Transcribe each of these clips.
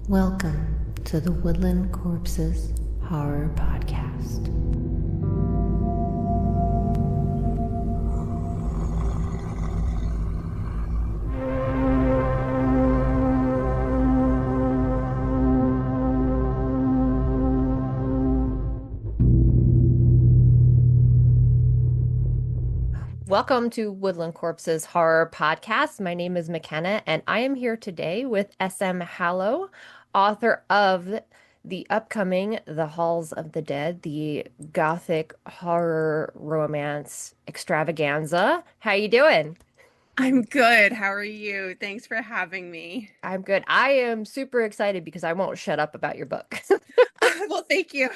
Welcome to the Woodland Corpses Horror Podcast. Welcome to Woodland Corpses Horror Podcast. My name is McKenna, and I am here today with SM Hallow, author of the upcoming The Halls of the Dead, the gothic horror romance extravaganza. How you doing? I'm good. How are you? Thanks for having me. I'm good. I am super excited because I won't shut up about your book. Well, thank you.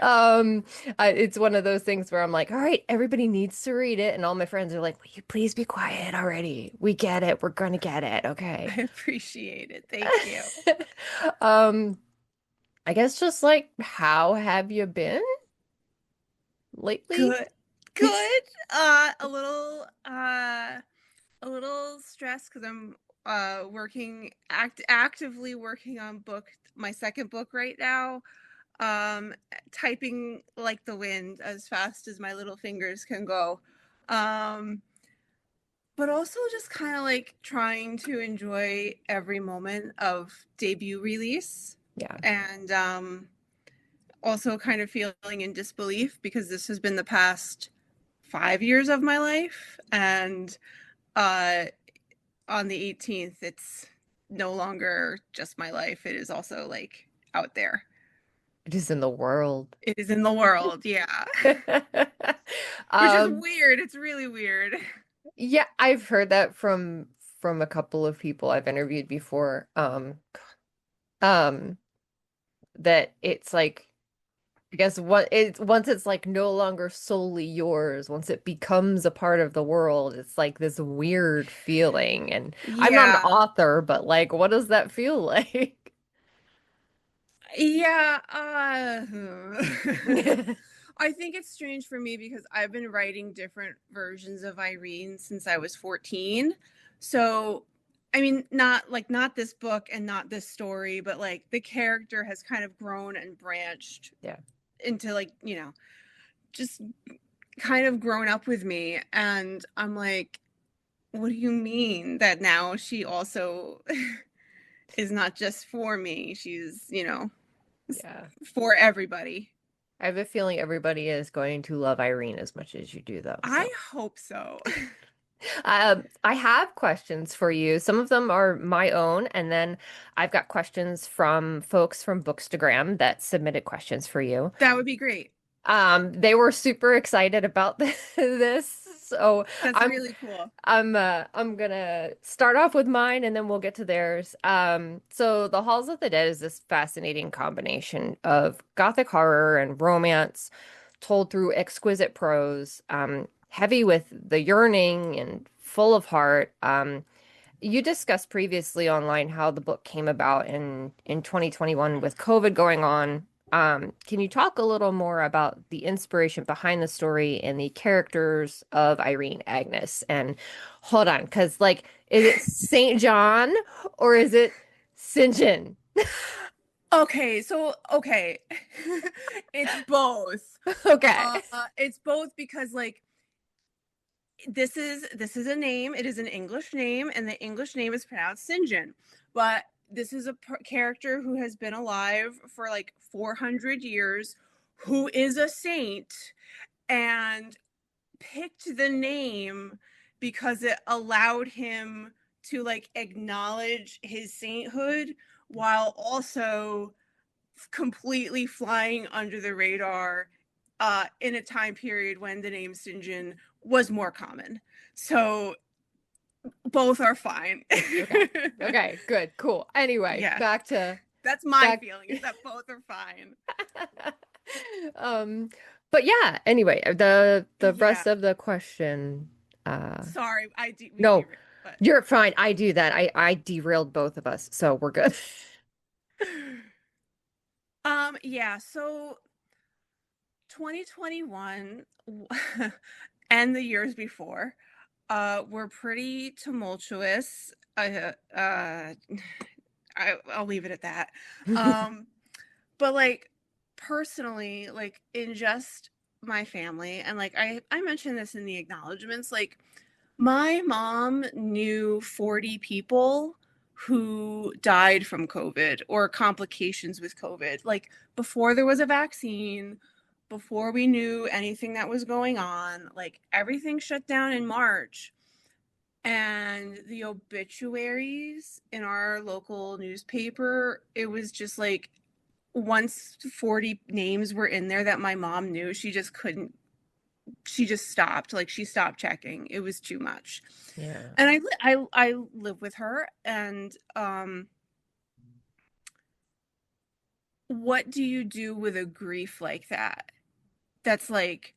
Um, it's one of those things where I'm like, all right, everybody needs to read it, and all my friends are like, will you please be quiet already? We get it. We're gonna get it. Okay. I appreciate it. Thank you. Um, I guess just like, how have you been lately? Good. Good. A little stressed because I'm actively working on my second book right now. Typing like the wind as fast as my little fingers can go. Um, but also just kind of like trying to enjoy every moment of debut release Yeah. and also kind of feeling in disbelief because this has been the past 5 years of my life, and uh, on the 18th it's no longer just my life, it is also like out there. It is in the world. It is in the world, yeah. Which is Um, weird, it's really weird. yeah, I've heard that from a couple of people I've interviewed before. Um, that it's like I guess what it's once it's like no longer solely yours, once it becomes a part of the world, it's like this weird feeling. And I'm not an Yeah. author, but like, what does that feel like? Yeah, I think it's strange for me because I've been writing different versions of Irene since I was 14. So, I mean, not this book and not this story, but like the character has kind of grown and branched Yeah. into like, just kind of grown up with me. And I'm like, what do you mean that now she also is not just for me? She's, Yeah. for everybody. I have a feeling everybody is going to love Irene as much as you do, though. I So, hope so. I have questions for you. Some of them are my own, and then I've got questions from folks from Bookstagram that submitted questions for you. That would be great. They were super excited about this, so That's I'm really cool. I'm gonna start off with mine and then we'll get to theirs. So The Halls of the Dead is this fascinating combination of gothic horror and romance told through exquisite prose, heavy with the yearning and full of heart. You discussed previously online how the book came about in 2021 with COVID going on. Can you talk a little more about the inspiration behind the story and the characters of Irene, Agnes, and hold on, because like, is it Saint John or is it St. John? Okay. It's both. Okay. It's both because like this is a name. It is an English name, and the English name is pronounced Sinjin. But this is a character who has been alive for like 400 years, who is a saint, and picked the name because it allowed him to like acknowledge his sainthood while also completely flying under the radar in a time period when the name Sinjin was more common. So both are fine. Okay. Okay. Good. Cool. Anyway, Yeah, back to that's my back. feeling, is that both are fine. Um, but yeah, anyway, the Yeah, rest of the question, sorry, we no, derailed, but you're fine. I do that. I derailed both of us, so we're good. yeah, so 2021 and the years before were pretty tumultuous. I'll leave it at that. Um, but like personally, like in just my family, and like I mentioned this in the acknowledgments, like my mom knew 40 people who died from COVID or complications with COVID, like before there was a vaccine, before we knew anything that was going on, like everything shut down in March. And the obituaries in our local newspaper, it was just like once 40 names were in there that my mom knew, she just couldn't, she just stopped. Like she stopped checking. It was too much. Yeah. And I live with her, and what do you do with a grief like that? That's like,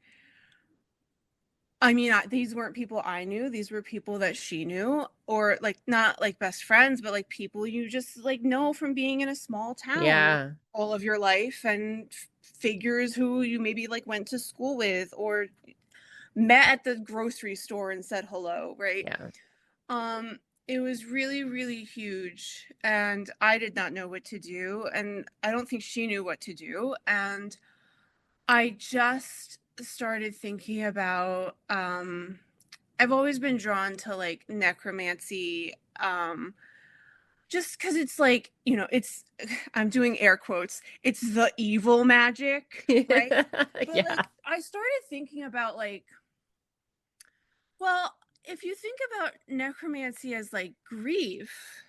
I mean, these weren't people I knew. These were people that she knew, or like not like best friends, but like people you just like know from being in a small town Yeah. all of your life, and figures who you maybe like went to school with or met at the grocery store and said hello, right? Yeah. Um, it was really, really huge, and I did not know what to do, and I don't think she knew what to do, and I just started thinking about I've always been drawn to like necromancy, just because it's like, you know, it's I'm doing air quotes, it's the evil magic, right? But Yeah. like I started thinking about like, well, if you think about necromancy as like grief,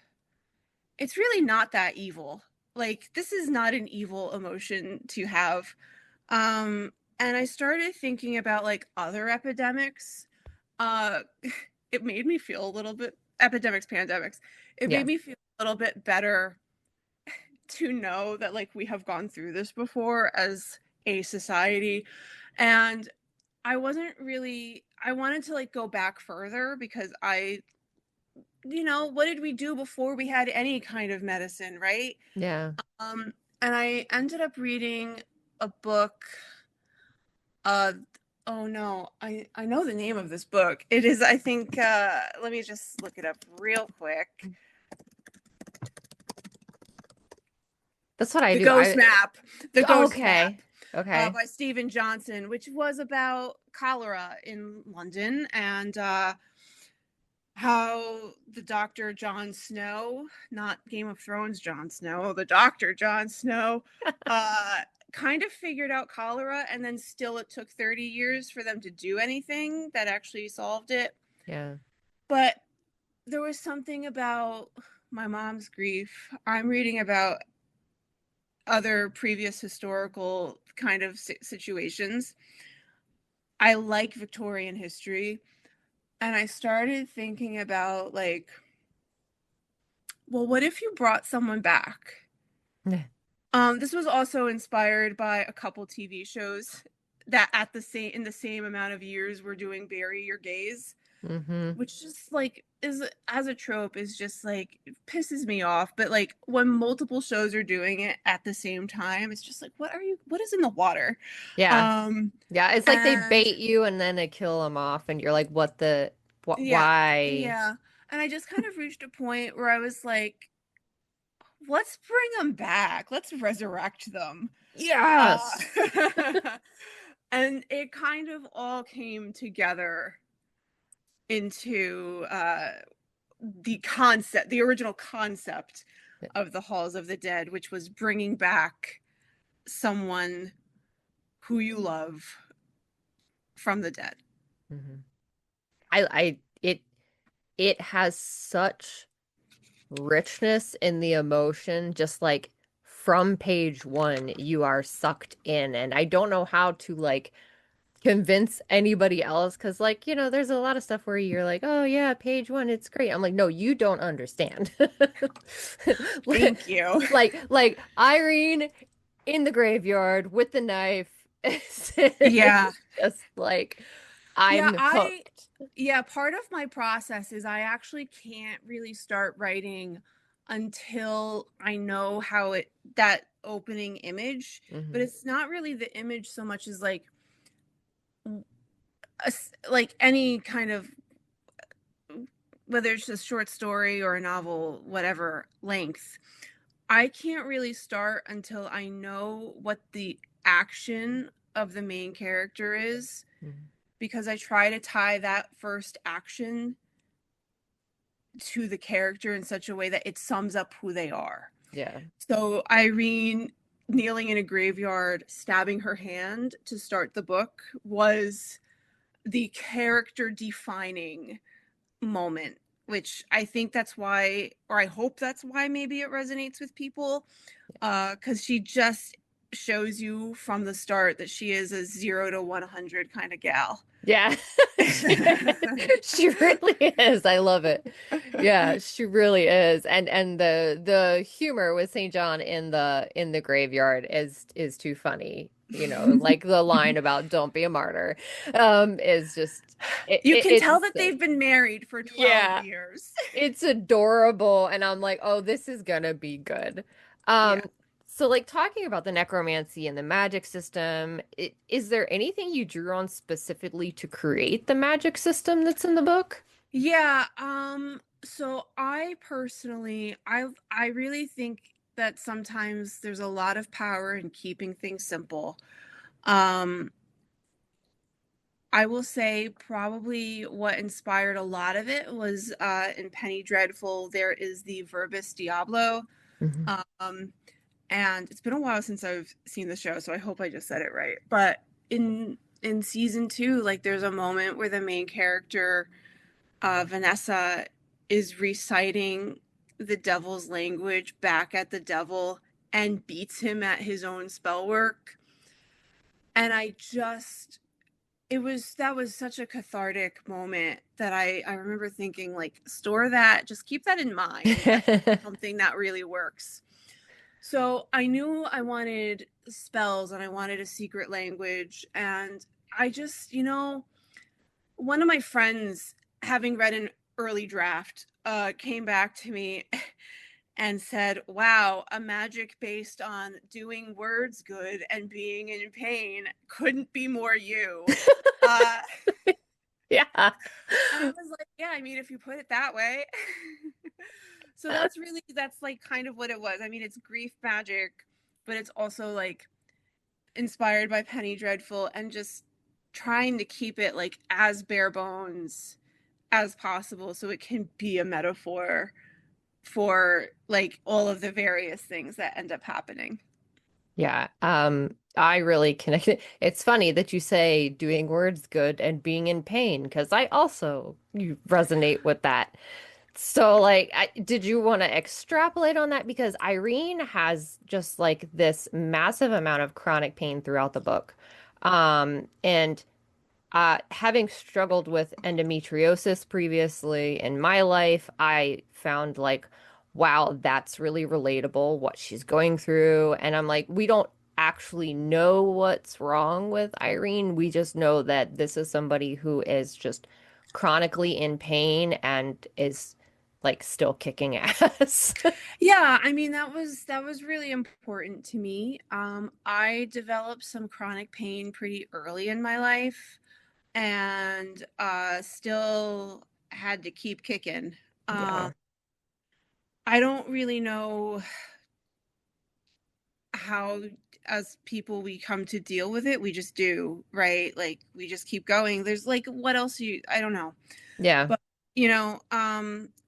it's really not that evil. Like this is not an evil emotion to have. And I started thinking about like other epidemics. Uh it made me feel a little bit, epidemics, pandemics. It Yeah. made me feel a little bit better to know that like we have gone through this before as a society. And I wasn't really, I wanted to like go back further because I, you know, what did we do before we had any kind of medicine, right? Yeah. Um, and I ended up reading a book. Uh, oh no, I know the name of this book. It is, I think. Let me just look it up real quick. That's what I The do. Ghost Map. The Ghost Map. Okay. Okay. By Stephen Johnson, which was about cholera in London, and how the Doctor Jon Snow, not Game of Thrones Jon Snow, the Doctor Jon Snow, uh, kind of figured out cholera, and then still it took 30 years for them to do anything that actually solved it. Yeah. But there was something about my mom's grief. I'm reading about other previous historical kind of situations. I like Victorian history, and I started thinking about like, well, what if you brought someone back? Yeah. This was also inspired by a couple TV shows that at the same in the same amount of years were doing Bury Your Gaze, Mm-hmm. which just like is, as a trope, is just like it pisses me off. But like when multiple shows are doing it at the same time, it's just like, what is in the water? Yeah. Um Yeah. It's like they and bait you and then they kill them off, and you're like, yeah, why? yeah. And I just kind of reached a point where I was like, let's bring them back. Let's resurrect them. Uh, Yes. and it kind of all came together into the concept, the original concept of the Halls of the Dead, which was bringing back someone who you love from the dead. Hmm. It has such richness in the emotion, just like from page one, you are sucked in. And I don't know how to like convince anybody else because, like, there's a lot of stuff where you're like, oh, yeah, page one, it's great. I'm like, no, you don't understand. Like, Thank you. like Irene in the graveyard with the knife. Yeah. It's just like, Yeah, I'm hooked. yeah, part of my process is I actually can't really start writing until I know how it, that opening image, but Hmm. it's not really the image so much as like like any kind of whether it's a short story or a novel, whatever length, I can't really start until I know what the action of the main character is, Mhm. because I try to tie that first action to the character in such a way that it sums up who they are. Yeah. So Irene kneeling in a graveyard, stabbing her hand to start the book was the character defining moment, which I think that's why, or I hope that's why maybe it resonates with people, because she just shows you from the start that she is a 0 to 100 kind of gal. Yeah. She, she really is. I love it. Yeah, she really is. And the humor with St. John in the graveyard is too funny. You know, like the line about "Don't be a martyr," is just You can tell it's that they've been married for 12 yeah, years. it's adorable, and I'm like, oh, this is gonna be good. Yeah. So like talking about the necromancy and the magic system, is there anything you drew on specifically to create the magic system that's in the book? Yeah, so I personally I really think that sometimes there's a lot of power in keeping things simple. Um, I will say probably what inspired a lot of it was in Penny Dreadful, there is the Verbis Diablo. Mhm. Um, and it's been a while since I've seen the show, so I hope I just said it right. But in season two, like there's a moment where the main character, Vanessa, is reciting the devil's language back at the devil and beats him at his own spell work. And I just it was that was such a cathartic moment that I remember thinking, like, store that, just keep that in mind. That's something that really works. So I knew I wanted spells and I wanted a secret language. And I just, one of my friends, having read an early draft, came back to me and said, "Wow, a magic based on doing words good and being in pain couldn't be more you." Uh, Yeah. and I was like, "Yeah, I mean, if you put it that way." So that's like kind of what it was. I mean, it's grief magic, but it's also like inspired by Penny Dreadful and just trying to keep it like as bare bones as possible so it can be a metaphor for like all of the various things that end up happening. Yeah. I really connected. It's funny that you say doing words good and being in pain because I also you resonate with that. So, like, did you want to extrapolate on that? Because Irene has just like this massive amount of chronic pain throughout the book. And having struggled with endometriosis previously in my life, I found like, wow, that's really relatable what she's going through. And I'm like, we don't actually know what's wrong with Irene. We just know that this is somebody who is just chronically in pain and is like still kicking ass. Yeah, I mean that was really important to me. I developed some chronic pain pretty early in my life and still had to keep kicking. Yeah. Um, I don't really know how, as people, we come to deal with it. We just do, right? Like we just keep going. There's like, what else I don't know. Yeah. But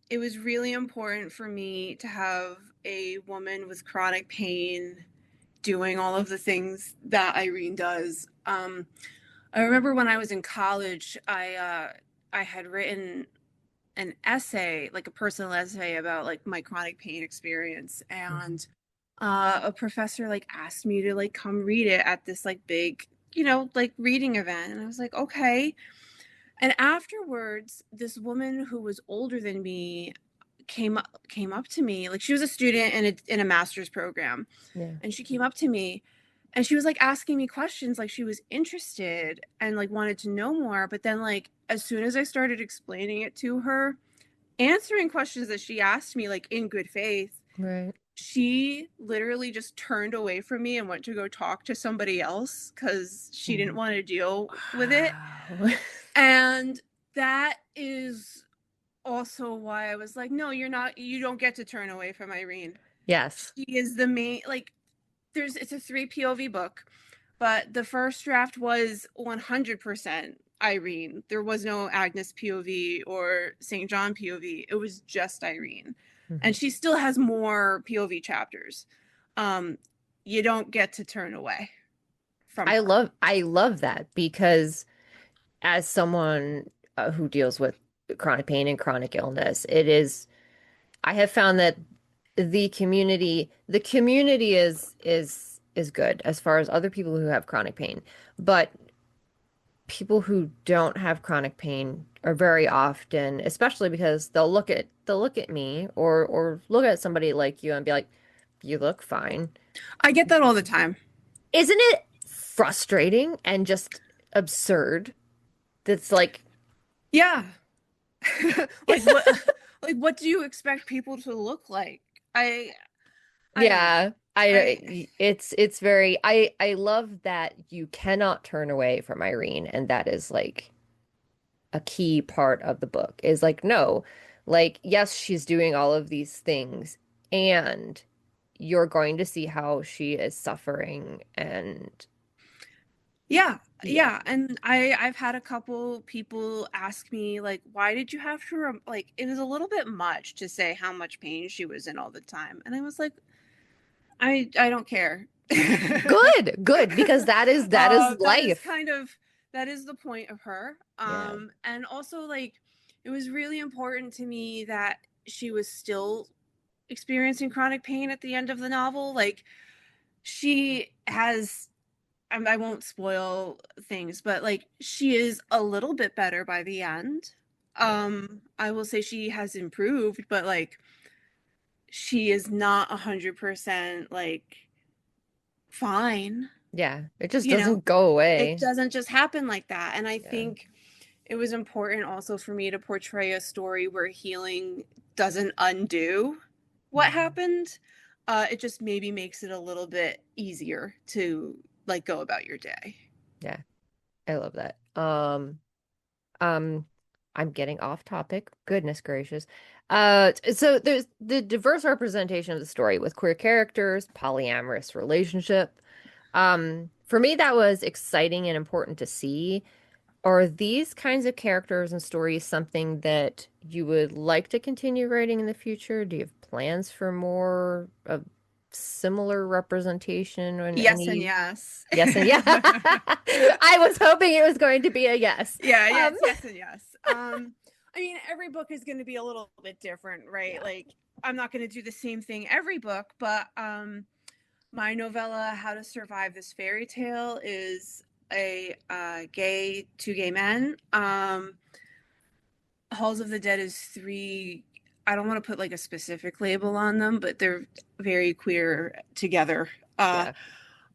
it was really important for me to have a woman with chronic pain doing all of the things that Irene does. I remember when I was in college, I had written an essay, like a personal essay about like my chronic pain experience, Mhm. and a professor like asked me to like come read it at this like big, like reading event, and I was like, okay. And afterwards, this woman who was older than me came up to me, like she was a student in a master's program, Yeah. and she came up to me and she was like asking me questions, like she was interested and like wanted to know more. But then like as soon as I started explaining it to her, answering questions that she asked me like in good faith, Right. she literally just turned away from me and went to go talk to somebody else because she didn't Mhm. want to deal with it. Wow. And that is also why I was like, no, you don't get to turn away from Irene. Yes. She is the main, like, it's a three POV book, but the first draft was 100% Irene. There was no Agnes POV or St. John POV. It was just Irene. And Mhm. she still has more POV chapters. Um, you don't get to turn away from her. I love that because as someone who deals with chronic pain and chronic illness, I have found that the community is good as far as other people who have chronic pain, but people who don't have chronic pain are very often, especially because they'll look at me or look at somebody like you and be like, "You look fine." I get that all the time. Isn't it frustrating and just absurd? That's like, Yeah. Like what like what do you expect people to look like? I I don't know. yeah, I it's very I love that you cannot turn away from Irene, and that is like a key part of the book is like, no, like, yes, she's doing all of these things, and you're going to see how she is suffering. And Yeah, yeah, yeah, and I've had a couple people ask me like, why did you have to like it was a little bit much to say how much pain she was in all the time, and I was like, I don't care. good, because that is That is life. kind of that is the point of her. Yeah, And also like it was really important to me that she was still experiencing chronic pain at the end of the novel. Like she has I won't spoil things, but like she is a little bit better by the end. yeah, I will say she has improved, but like she is not 100% like fine, yeah, it just you know. doesn't go It away. doesn't just happen like that. And I Yeah. think it was important also for me to portray a story where healing doesn't undo what Mhm. happened. It just maybe makes it a little bit easier to like go about your day. Yeah, I love that. Um, I'm getting off topic. Goodness gracious. So there's the diverse representation of the story with queer characters, polyamorous relationship. For me, that was exciting and important to see. Are these kinds of characters and stories something that you would like to continue writing in the future? Do you have plans for more of similar representation in Yes and any? yes. Yes, and yeah. I was hoping it was going to be a yes. Yeah, yeah, Um, it's yes and yes. I mean, every book is going to be a little bit different, right? yeah, Like, I'm not going to do the same thing every book, but my novella, How to Survive This Fairy Tale, is a two gay men. Halls of the Dead is three. I don't want to put like a specific label on them, but they're very queer together. Uh, yeah.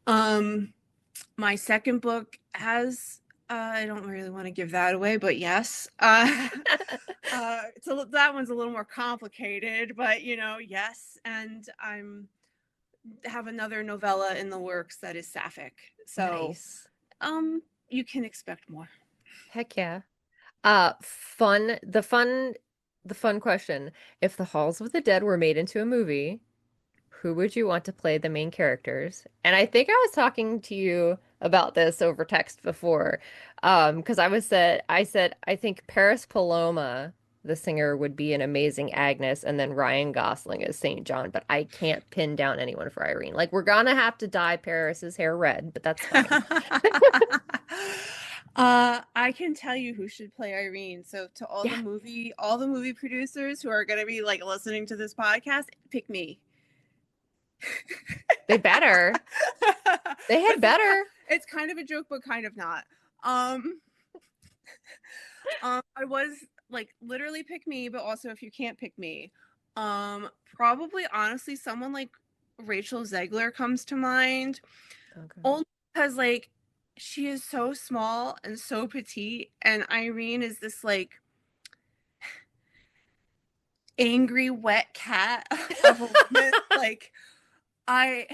um, my second book has I don't really want to give that away, but yes. So that one's a little more complicated, but you know, yes. And I'm have another novella in the works that is sapphic. So Nice. you can expect more. Heck yeah. Fun, the fun question. If the Halls of the Dead were made into a movie, who would you want to play the main characters? And I think I was talking to you about this over text before. Because I said I think Paris Paloma, the singer, would be an amazing Agnes, and then Ryan Gosling as St. John, but I can't pin down anyone for Irene. Like we're gonna have to dye Paris's hair red, but that's fine. I can tell you who should play Irene. So to Yeah, all the movie producers who are going to be like listening to this podcast, pick me. they better. They had This is better. it's kind of a joke, but kind of not. Um, I was like literally pick me, but also if you can't pick me, probably honestly someone like Rachel Zegler comes to mind. Okay. Only because like she is so small and so petite, and Irene is this like angry wet cat of a woman. Like I,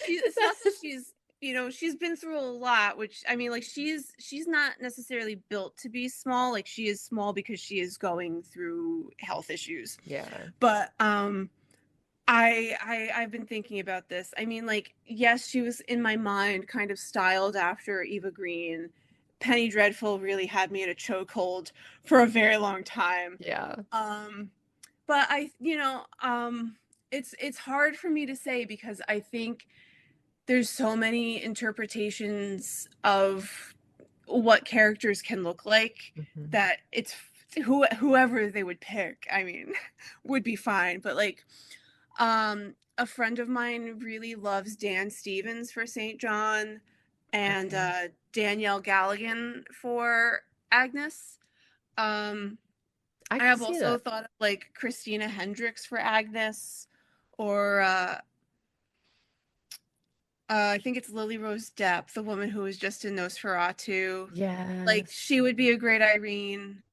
it's not that she's she's been through a lot, which I mean, like she's not necessarily built to be small. Like she is small because she is going through health issues. Yeah. But I've been thinking about this. I mean, like, yes, she was in my mind kind of styled after Eva Green. Penny Dreadful really had me at a chokehold for a very long time. Yeah. Um, but it's hard for me to say because I think there's so many interpretations of what characters can look like Mhm. that it's whoever they would pick, I mean, would be fine. But like, a friend of mine really loves Dan Stevens for St. John and Okay. Danielle Galligan for Agnes. Um, I I can have see also that. thought of like Christina Hendricks for Agnes, or I think it's Lily Rose Depp, the woman who was just in Nosferatu. Like Yes. she would be a great Irene.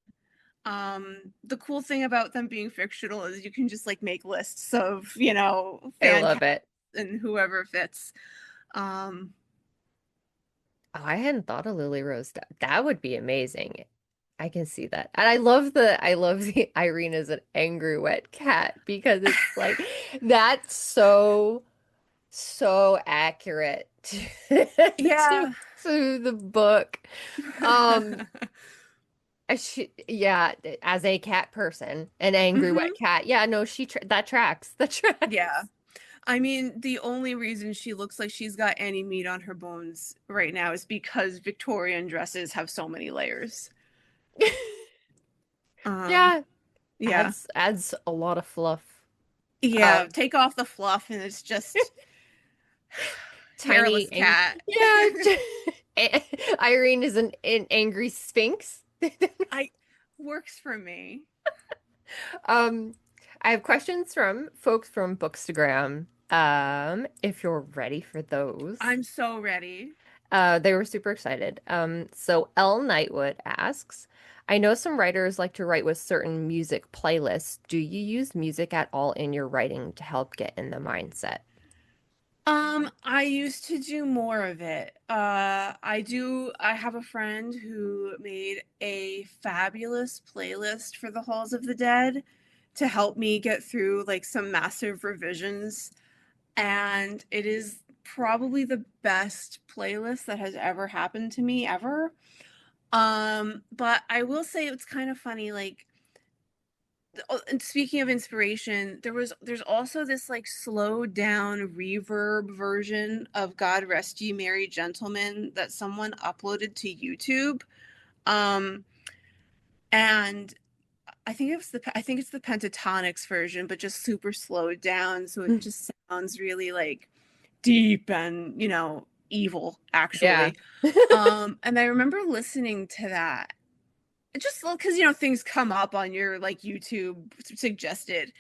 The cool thing about them being fictional is you can just like make lists of, I fan love cast it. and whoever fits. Um, Oh, I hadn't thought of Lily Rose. That would be amazing. I can see that. And I love the Irene as an angry wet cat because it's like that's so accurate to, yeah. to the book. Um yeah, as a cat person, an angry wet hmm cat. Yeah, no, that tracks. That Yeah. tracks. I mean, the only reason she looks like she's got any meat on her bones right now is because Victorian dresses have so many layers. Um, Yeah, yeah. adds a lot of fluff. Yeah, Um take off the fluff and it's just tiny hairless ang cat. yeah, Irene is an angry sphinx. I Works for me. Um, I have questions from folks from Bookstagram. If you're ready for those. I'm so ready. They were super excited. So L Nightwood asks, I know some writers like to write with certain music playlists. Do you use music at all in your writing to help get in the mindset? I used to do more of it. I have a friend who made a fabulous playlist for the Halls of the Dead to help me get through like some massive revisions. And it is probably the best playlist that has ever happened to me ever. But I will say it's kind of funny, like, and speaking of inspiration, there's also this like slowed down reverb version of God Rest Ye Merry Gentlemen that someone uploaded to YouTube. Um, and I think it's the Pentatonics version, but just super slowed down, so it just sounds really like deep and, evil Yeah. actually. And I remember listening to that just because things come up on your like YouTube suggested,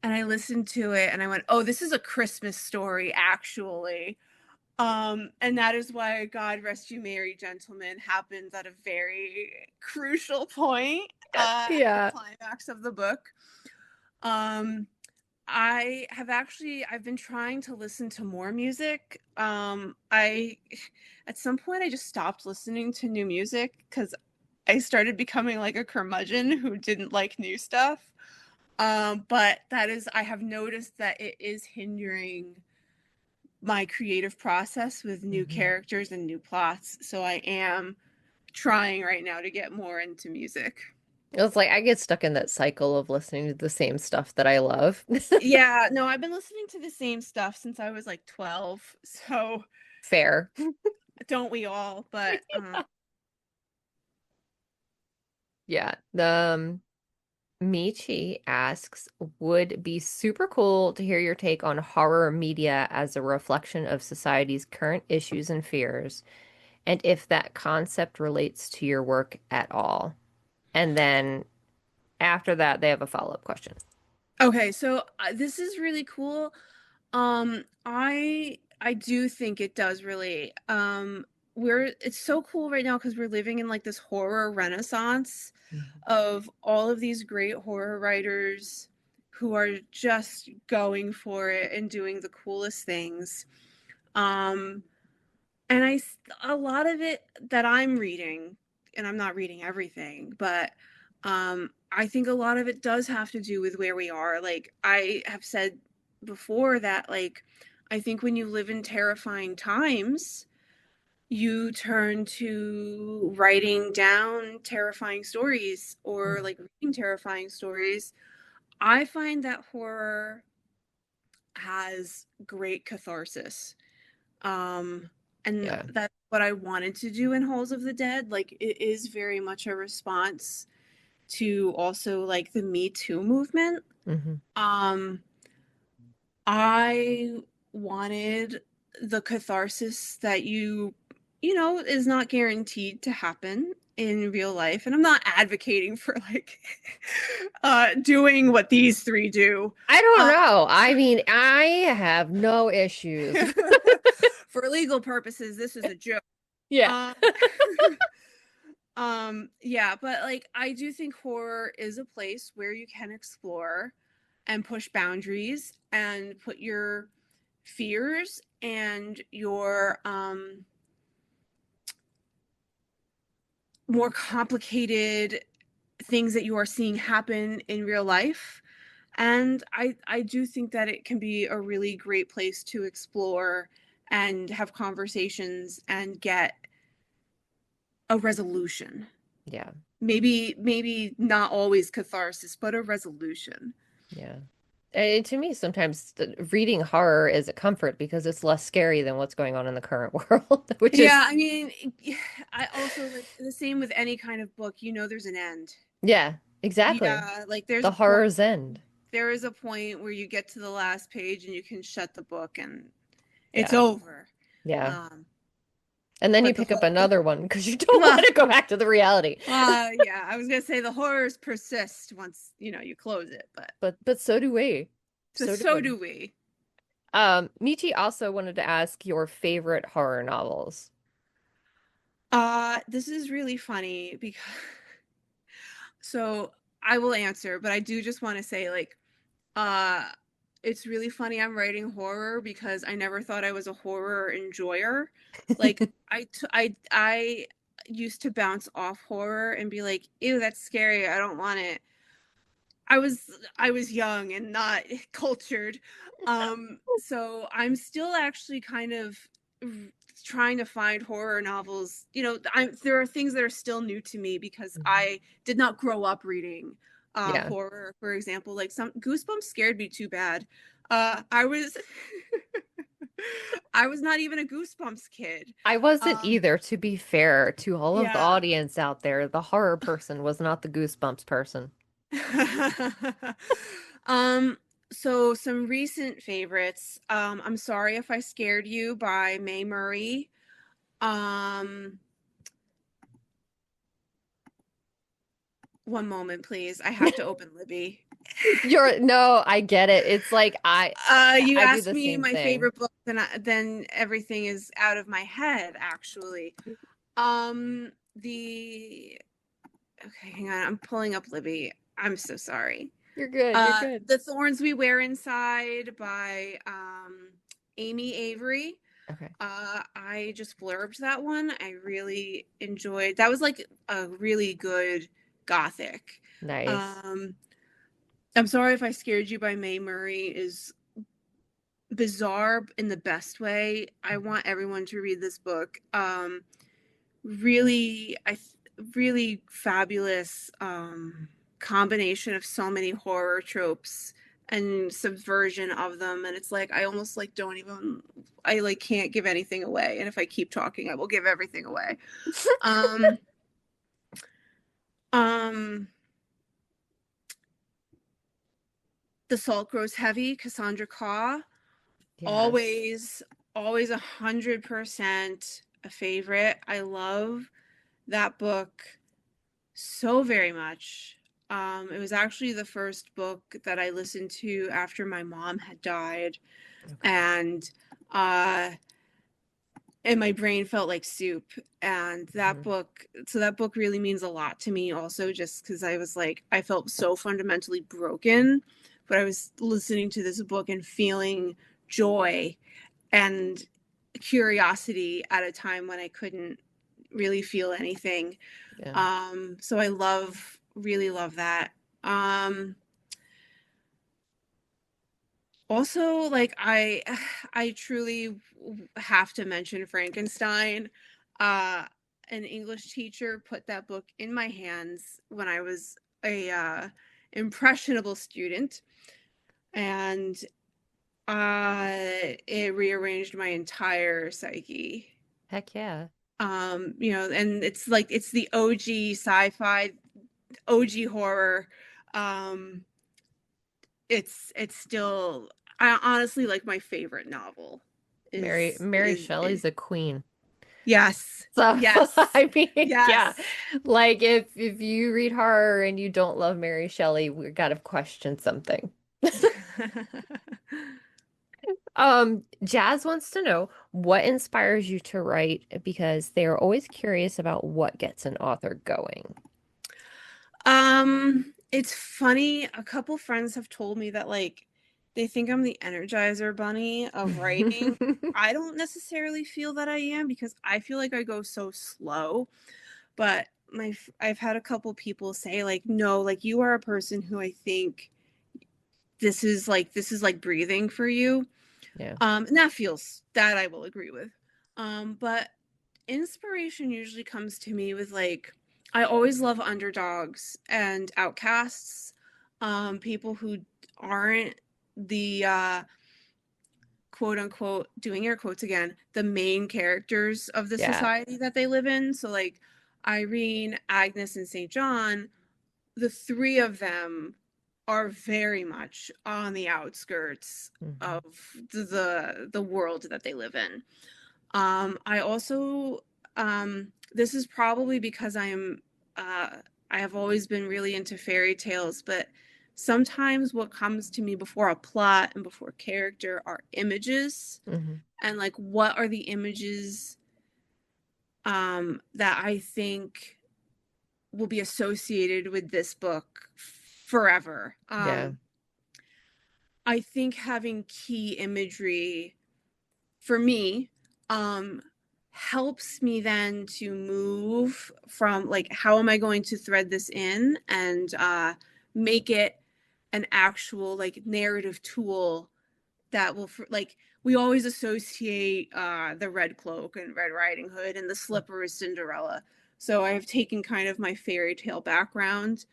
and I listened to it and I went, "Oh, this is a Christmas story actually." And that is why God Rest You Merry Gentlemen happens at a very crucial point at the Yeah. climax of the book. Um I've been trying to listen to more music. I At some point I just stopped listening to new music because I started becoming like a curmudgeon who didn't like new stuff. But I have noticed that it is hindering my creative process with new Mhm. characters and new plots. So I am trying right now to get more into music. It's like I get stuck in that cycle of listening to the same stuff that I love. Yeah, no, I've been listening to the same stuff since I was like 12. So Fair. don't we all? But Yeah. Michi asks, would be super cool to hear your take on horror media as a reflection of society's current issues and fears, and if that concept relates to your work at all. And then after that, they have a follow-up question. okay, so this is really cool. I do think it does relate. It's so cool right now because we're living in like this horror renaissance Mhm. of all of these great horror writers who are just going for it and doing the coolest things. Um, and a lot of it that I'm reading, and I'm not reading everything, but I think a lot of it does have to do with where we are. Like I have said before that like I think when you live in terrifying times, you turn to writing down terrifying stories or Mm. like reading terrifying stories. I find that horror has great catharsis. Um, and Yeah. that's what I wanted to do in Halls of the Dead. Like it is very much a response to also like the Me Too movement. Hmm. Um, I wanted the catharsis that you know, is not guaranteed to happen in real life. And I'm not advocating for like doing what these three do. I don't Uh, know. I mean, I have no issues. for legal purposes, this is a joke. Yeah. Um, yeah, but like I do think horror is a place where you can explore and push boundaries and put your fears and your more complicated things that you are seeing happen in real life. And I do think that it can be a really great place to explore and have conversations and get a resolution. Yeah. Maybe not always catharsis, but a resolution. Yeah. And to me, sometimes reading horror is a comfort because it's less scary than what's going on in the current world, which Yeah, is, I mean, I also like the same with any kind of book, you know, there's an end. yeah, exactly. Yeah, like there's The a point, horror's end. there is a point where you get to the last page and you can shut the book and it's Yeah. over. Yeah. Um, And then you but the pick up whole, another one because you don't well, want to go back to the reality. yeah, I was gonna say the horrors persist once, you know, you close it, but But so do we. So do so we. do we. Michi also wanted to ask your favorite horror novels. This is really funny because so I will answer, but I do just want to say like uh it's really funny I'm writing horror because I never thought I was a horror enjoyer. Like I used to bounce off horror and be like, "Ew, that's scary. I don't want it." I was I was young and not cultured. So I'm still actually kind of trying to find horror novels. You know, there are things that are still new to me because Mhm. I did not grow up reading Yeah. horror, for example. Like some Goosebumps scared me too bad. I was I was not even a Goosebumps kid. I wasn't Um, either, to be fair to all of the yeah. audience out there. The horror person was not the Goosebumps person. um, so some recent favorites. I'm Sorry If I Scared You by Mae Murray. Um, one moment, please. I have to open Libby. No, I get it. It's like You I do asked the me same my thing. favorite book, then everything is out of my head, actually. The okay, hang on. I'm pulling up Libby. I'm so sorry. You're good. You're good. The Thorns We Wear Inside by Amy Avery. Okay. I just blurbed that one. I really enjoyed. That was like a really good gothic. Nice. Um, I'm Sorry If I Scared You by Mae Murray is bizarre in the best way. I want everyone to read this book. Really, really fabulous combination of so many horror tropes and subversion of them, and it's like I almost like don't even I like can't give anything away, and if I keep talking I will give everything away. um um The Salt Grows Heavy, Cassandra Caw. Yes. Always 100% a favorite. I love that book so very much. It was actually the first book that I listened to after my mom had died, Okay. and uh, and my brain felt like soup. And Mhm. that book really means a lot to me. Also, just because I was like, I felt so fundamentally broken, but I was listening to this book and feeling joy, and curiosity at a time when I couldn't really feel anything. Yeah. So I really love that. Um, Also, like I truly have to mention Frankenstein. Uh, an English teacher put that book in my hands when I was a impressionable student, and it rearranged my entire psyche. Heck yeah. And it's like it's the OG sci-fi, OG horror. Um, it's still I honestly like my favorite novel Mary is Shelley's a queen. yes. So Yes. I mean, yeah. Yes. Like if you read horror and you don't love Mary Shelley, we gotta question something. Jazz wants to know what inspires you to write because they are always curious about what gets an author going. It's funny. A couple friends have told me that like they think I'm the Energizer Bunny of writing. I don't necessarily feel that I am because I feel like I go so slow. But I've had a couple people say like, no, like you are a person who I think this is like breathing for you. Yeah. And that I will agree with. But inspiration usually comes to me with like I always love underdogs and outcasts, people who aren't the quote unquote, doing air quotes again, the main characters of the Yeah. society that they live in. So like Irene, Agnes, and St. John, the three of them are very much on the outskirts Mhm. of the world that they live in. I also this is probably because uh I have always been really into fairy tales, but sometimes what comes to me before a plot and before character are images, Mhm. and like what are the images that I think will be associated with this book forever. Yeah. I think having key imagery for me um helps me then to move from like how am I going to thread this in and make it an actual like narrative tool that will like we always associate the Red Cloak and Red Riding Hood and the slipper as Cinderella. So I've taken kind of my fairy tale background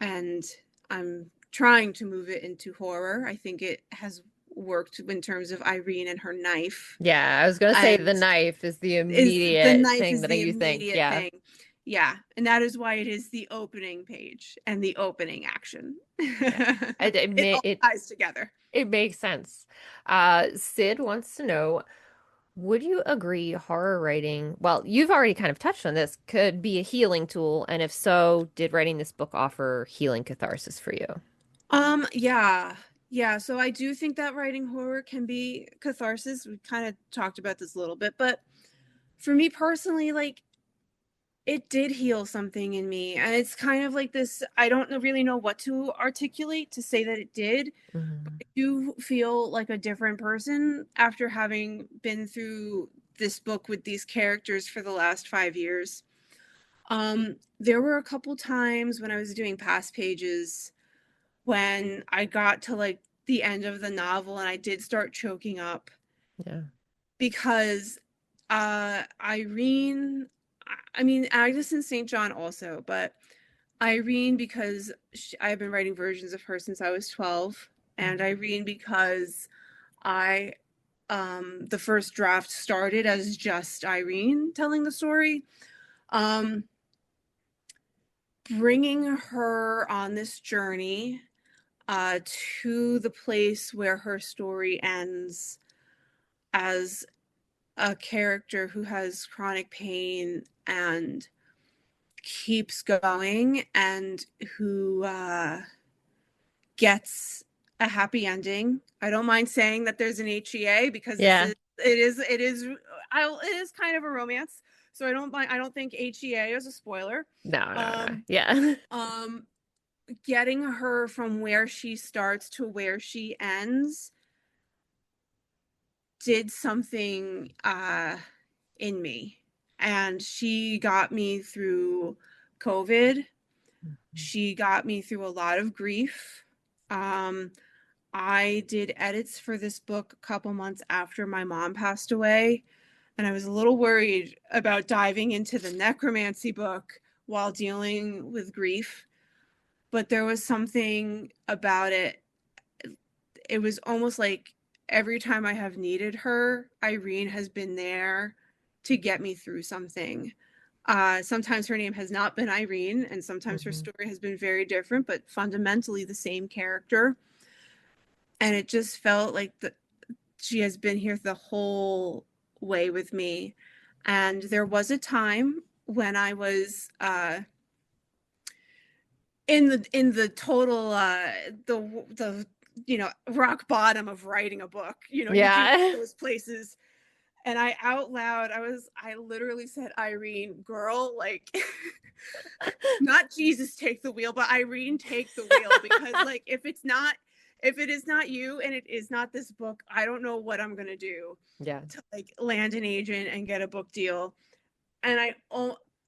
and I'm trying to move it into horror. I think it has worked in terms of Irene and her knife. Yeah, I was gonna say And the knife is the is the immediate knife thing is that the you think. immediate Yeah. thing. Yeah, and that is why it is the opening page and the opening action. Yeah. It It may all ties together. it makes sense. Sid wants to know, would you agree horror writing, well, you've already kind of touched on this, could be a healing tool, and if so, did writing this book offer healing catharsis for you? Yeah. Yeah, so I do think that writing horror can be catharsis. We kind of talked about this a little bit, but for me personally, like it did heal something in me. And it's kind of like this, I don't really know what to articulate to say that it did. Mhm. I do feel like a different person after having been through this book with these characters for the last 5 years. There were a couple times when I was doing past pages when I got to like the end of the novel and I did start choking up Yeah. because Irene, I mean, Agnes and St. John also, but Irene because I've been writing versions of her since I was 12, and Mhm. Irene because I the first draft started as just Irene telling the story. Um, Bringing her on this journey to the place where her story ends as a character who has chronic pain and keeps going and who gets a happy ending. I don't mind saying that there's an HEA because this Yeah. is it is kind of a romance. So I don't think HEA is a spoiler. No, no, no. Um Yeah. um Getting her from where she starts to where she ends did something in me. And she got me through COVID. She got me through a lot of grief. Um, I did edits for this book a couple months after my mom passed away, and I was a little worried about diving into the necromancy book while dealing with grief. But there was something about it. It was almost like every time I have needed her, Irene has been there to get me through something. Sometimes her name has not been Irene, and sometimes her Mhm. story has been very different, but fundamentally the same character. And it just felt like she has been here the whole way with me. And there was a time when I was in the total the rock bottom of writing a book. You do Yeah. those places. And I out loud, I literally said, Irene, girl, like, not Jesus take the wheel, but Irene take the wheel. Because, like, if it is not you and it is not this book, I don't know what I'm gonna do Yeah. to like land an agent and get a book deal. And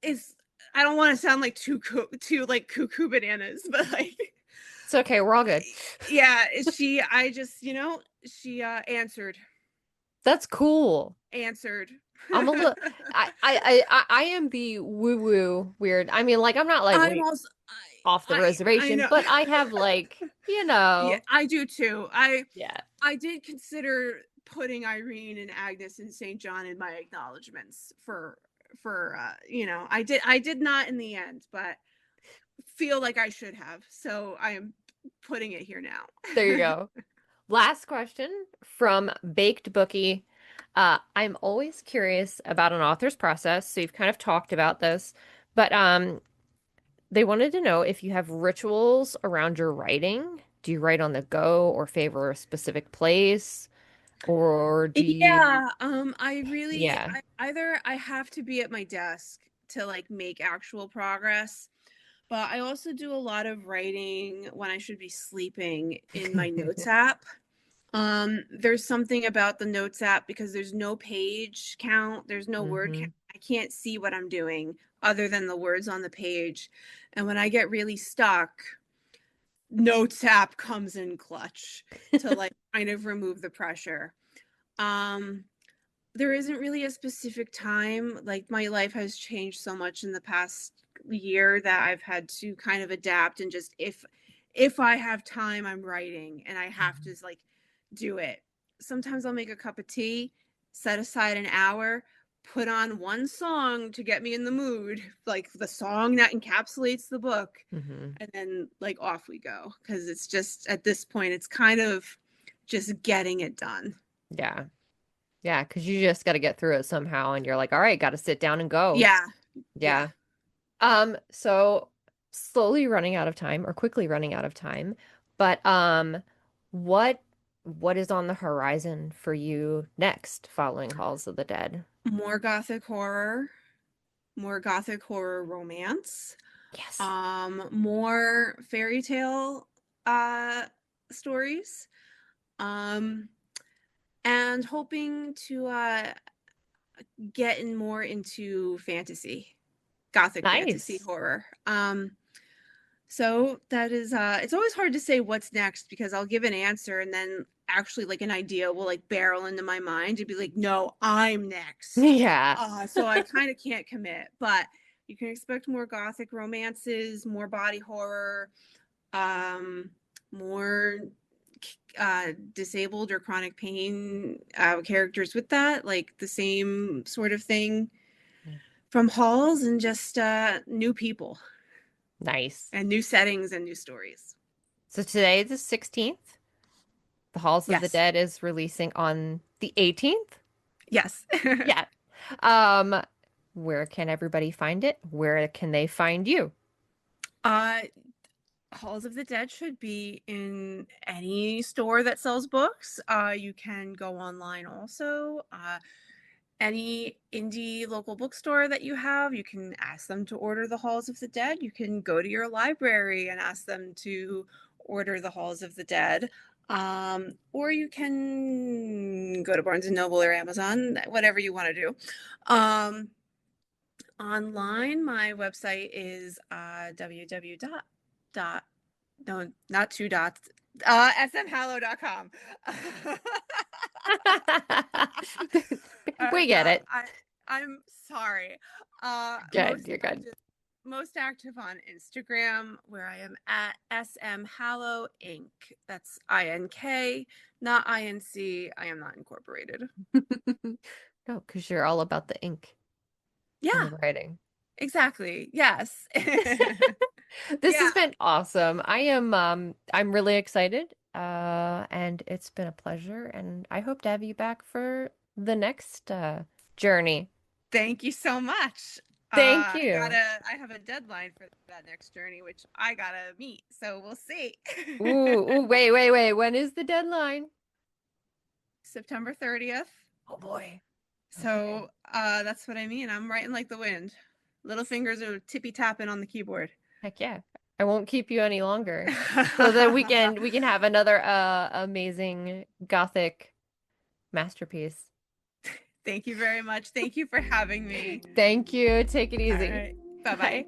it's I don't want to sound like too like cuckoo bananas, but like, It's okay. We're all good. yeah, I just, she That's cool. answered. I'm a little. I am the woo woo weird. I mean, like I'm not like I'm way also off the I reservation, know. but I have like Yeah, I do too. yeah. I did consider putting Irene and Agnes and St. John in my acknowledgments I did not in the end, but feel like I should have. So I am putting it here now. There you go. Last question from Baked Bookie. I'm always curious about an author's process, so you've kind of talked about this, but they wanted to know if you have rituals around your writing. Do you write on the go or favor a specific place? Or do you, Yeah, yeah. either I have to be at my desk to like make actual progress, but I also do a lot of writing when I should be sleeping in my notes app. There's something about the notes app because there's no page count, there's no word Hmm. count. I can't see what I'm doing other than the words on the page. And when I get really stuck, notes app comes in clutch to like kind of remove the pressure. Um, there isn't really a specific time. Like, my life has changed so much in the past year that I've had to kind of adapt, and just if I have time, I'm writing and I have to like do it. Sometimes I'll make a cup of tea, set aside an hour, put on one song to get me in the mood, like the song that encapsulates the book, Hmm. and then like off we go, because it's just at this point it's kind of just getting it done. Yeah. Yeah, because you just got to get through it somehow, and you're like, all right, got to sit down and go. Yeah. Yeah. Yeah. So slowly running out of time or quickly running out of time, but what what is on the horizon for you next following Halls of the Dead? More gothic horror, more gothic horror romance, Yes. more fairy tale uh stories, um and hoping to get in more into fantasy, gothic fantasy Nice. horror. So that is it's always hard to say what's next, because I'll give an answer and then actually like an idea will like barrel into my mind to be like, no, I'm next. Yeah. So I kind of can't commit, but you can expect more gothic romances, more body horror, more disabled or chronic pain characters with that, like the same sort of thing from Halls, and just new people Nice. and new settings and new stories. So today is the 16th. The Halls of the Yes. Dead is releasing on the 18th. Yes. Yeah. Um, where can everybody find it? Where can they find you? uh Halls of the Dead should be in any store that sells books. You can go online also. Any indie local bookstore that you have, you can ask them to order the Halls of the Dead. You can go to your library and ask them to order the Halls of the Dead. Or you can go to Barnes and Noble or Amazon, whatever you want to do. Um, Online, my website is www dot no, not two dots, smhallow.com. We get Yeah, it. I'm sorry. Good, you're good. Most active on Instagram, where I am at smhallow inc. That's INK, not INC. I am not incorporated. No, because you're all about the ink and the Yeah, writing. exactly. Yes. This has Yeah. been awesome. I'm really excited. And it's been a pleasure, and I hope to have you back for the next journey. Thank you so much. Thank you. I have a deadline for that next journey, which I gotta meet. So we'll see. Wait. When is the deadline? September 30th. Oh boy. Okay. So that's what I mean. I'm writing like the wind. Little fingers are tippy tapping on the keyboard. Heck yeah. I won't keep you any longer. So that we can have another amazing gothic masterpiece. Thank you very much. Thank you for having me. Thank you. Take it All easy. right. Bye bye. Bye.